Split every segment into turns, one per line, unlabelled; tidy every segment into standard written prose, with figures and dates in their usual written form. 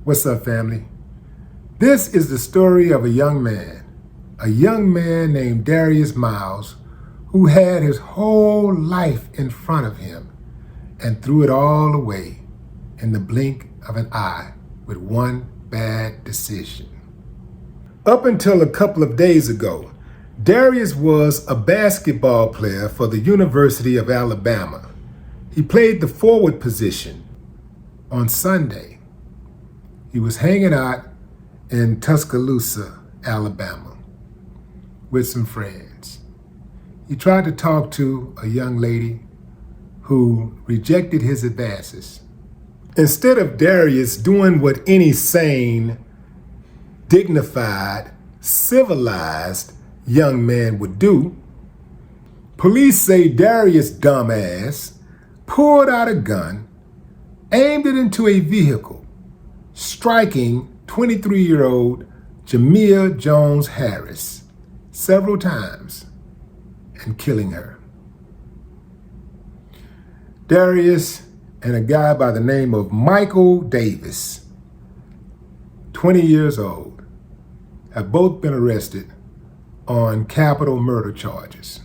What's up, family? This is the story of a young man named Darius Miles, who had his whole life in front of him and threw it all away in the blink of an eye with one bad decision. Up until a couple of days ago, Darius was a basketball player for the University of Alabama. He played the forward position. On Sunday, he was hanging out in Tuscaloosa, Alabama, with some friends. He tried to talk to a young lady who rejected his advances. Instead of Darius doing what any sane, dignified, civilized young man would do, police say Darius' dumbass pulled out a gun, aimed it into a vehicle, striking 23-year-old Jamia Jones Harris several times and killing her. Darius and a guy by the name of Michael Davis, 20 years old, have both been arrested on capital murder charges.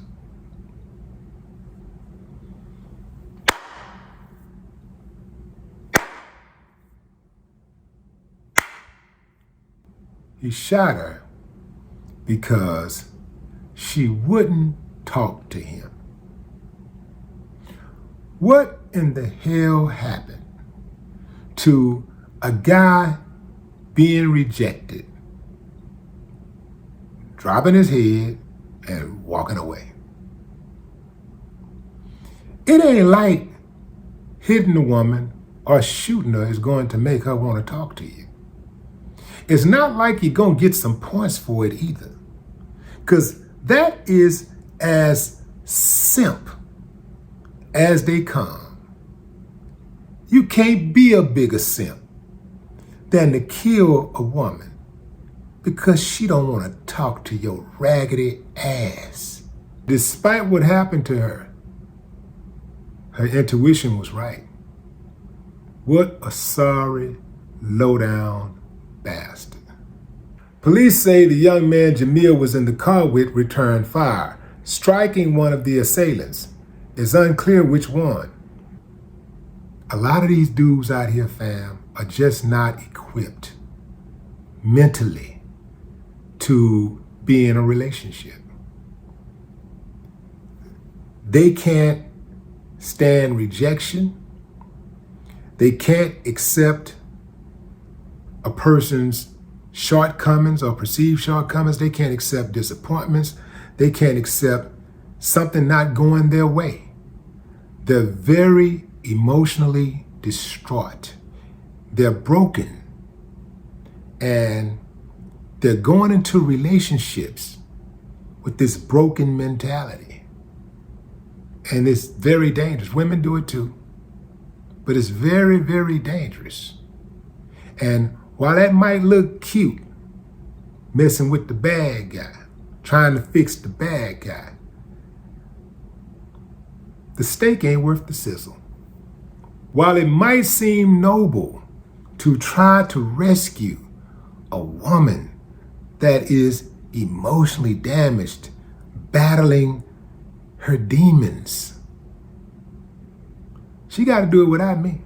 He shot her because she wouldn't talk to him. What in the hell happened to a guy being rejected, dropping his head and walking away? It ain't like hitting a woman or shooting her is going to make her want to talk to you. It's not like you're going to get some points for it either, because that is as simp as they come. You can't be a bigger simp than to kill a woman because she don't want to talk to your raggedy ass. Despite what happened to her, her intuition was right. What a sorry, low-down bastard. Police say the young man Jamil was in the car with returned fire, striking one of the assailants. It's unclear which one. A lot of these dudes out here, fam, are just not equipped mentally to be in a relationship. They can't stand rejection. They can't accept a person's shortcomings or perceived shortcomings. They can't accept disappointments. They can't accept something not going their way. They're very emotionally distraught. They're broken. And they're going into relationships with this broken mentality. And it's very dangerous. Women do it too. But it's very, very dangerous. And while that might look cute, messing with the bad guy, trying to fix the bad guy, the steak ain't worth the sizzle. While it might seem noble to try to rescue a woman that is emotionally damaged, battling her demons, she got to do it without me.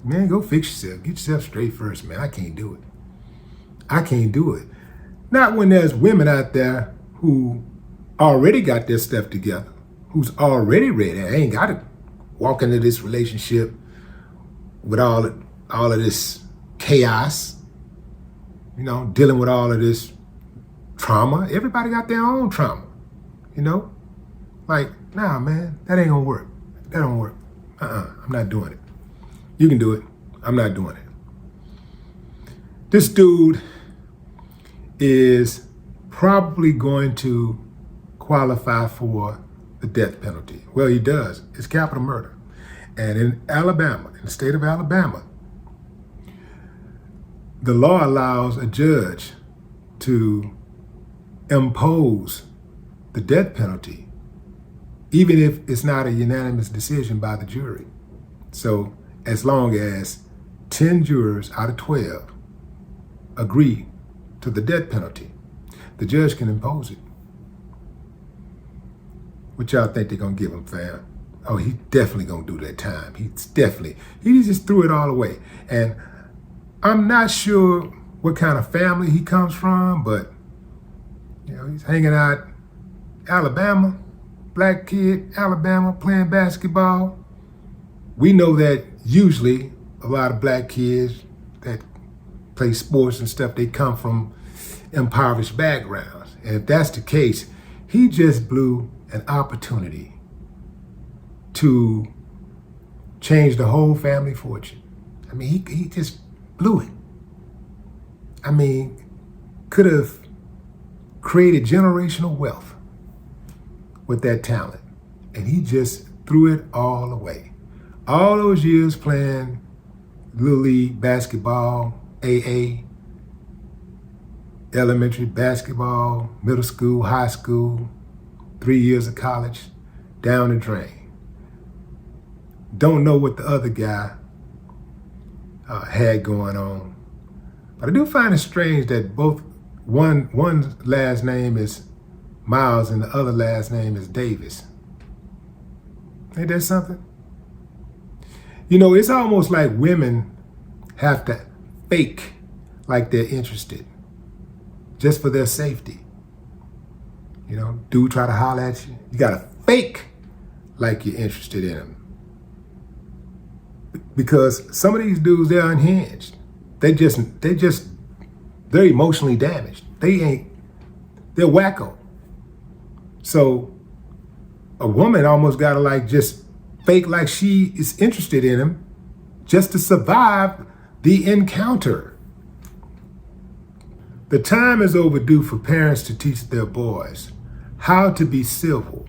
Man, go fix yourself. Get yourself straight first, man. I can't do it. I can't do it. Not when there's women out there who already got their stuff together, who's already ready. I ain't got to walk into this relationship with all of this chaos, dealing with all of this trauma. Everybody got their own trauma, Like, nah, man, that ain't gonna work. That don't work. I'm not doing it. You can do it. I'm not doing it. This dude is probably going to qualify for the death penalty. Well, he does. It's capital murder. And in Alabama, in the state of Alabama, the law allows a judge to impose the death penalty, even if it's not a unanimous decision by the jury. So as long as 10 jurors out of 12 agree to the death penalty, the judge can impose it. What y'all think they're gonna give him, fam? Oh, he definitely gonna do that time. He just threw it all away. And I'm not sure what kind of family he comes from, but he's hanging out Alabama, black kid, Alabama, playing basketball. We know that usually a lot of black kids that play sports and stuff, they come from impoverished backgrounds. And if that's the case, he just blew an opportunity to change the whole family fortune. I mean, he just blew it. I mean, could have created generational wealth with that talent. And he just threw it all away. All those years playing Little League basketball, AA, elementary basketball, middle school, high school, 3 years of college, down the drain. Don't know what the other guy had going on. But I do find it strange that one last name is Miles and the other last name is Davis. Ain't that something? It's almost like women have to fake like they're interested just for their safety. Dude try to holler at you. You gotta fake like you're interested in him. Because some of these dudes, they're unhinged. They're emotionally damaged. They're wacko. So a woman almost gotta just fake like she is interested in him just to survive the encounter. The time is overdue for parents to teach their boys how to be civil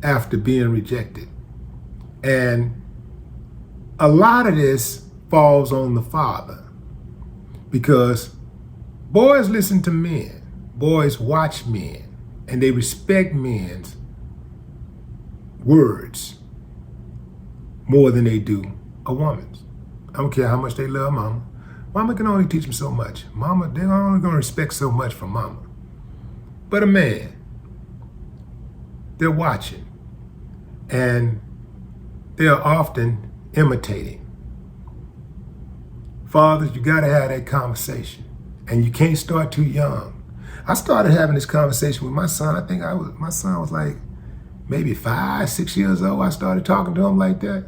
after being rejected. And a lot of this falls on the father because boys listen to men, boys watch men, and they respect men's words more than they do a woman's. I don't care how much they love mama. Mama can only teach them so much. Mama, they're only gonna respect so much from mama. But a man, they're watching and they're often imitating. Fathers, you gotta have that conversation and you can't start too young. I started having this conversation with my son. I think my son was like maybe 5, 6 years old. I started talking to him like that.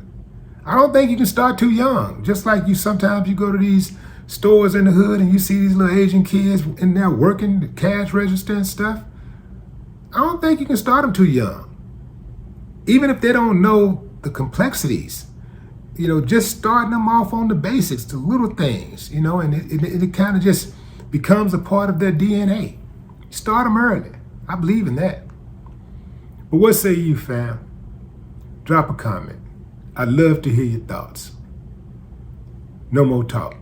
I don't think you can start too young. Just like sometimes you go to these stores in the hood and you see these little Asian kids in there working the cash register and stuff. I don't think you can start them too young. Even if they don't know the complexities, just starting them off on the basics, the little things, and it kind of just becomes a part of their DNA. Start them early. I believe in that. But what say you, fam? Drop a comment. I'd love to hear your thoughts. No more talk.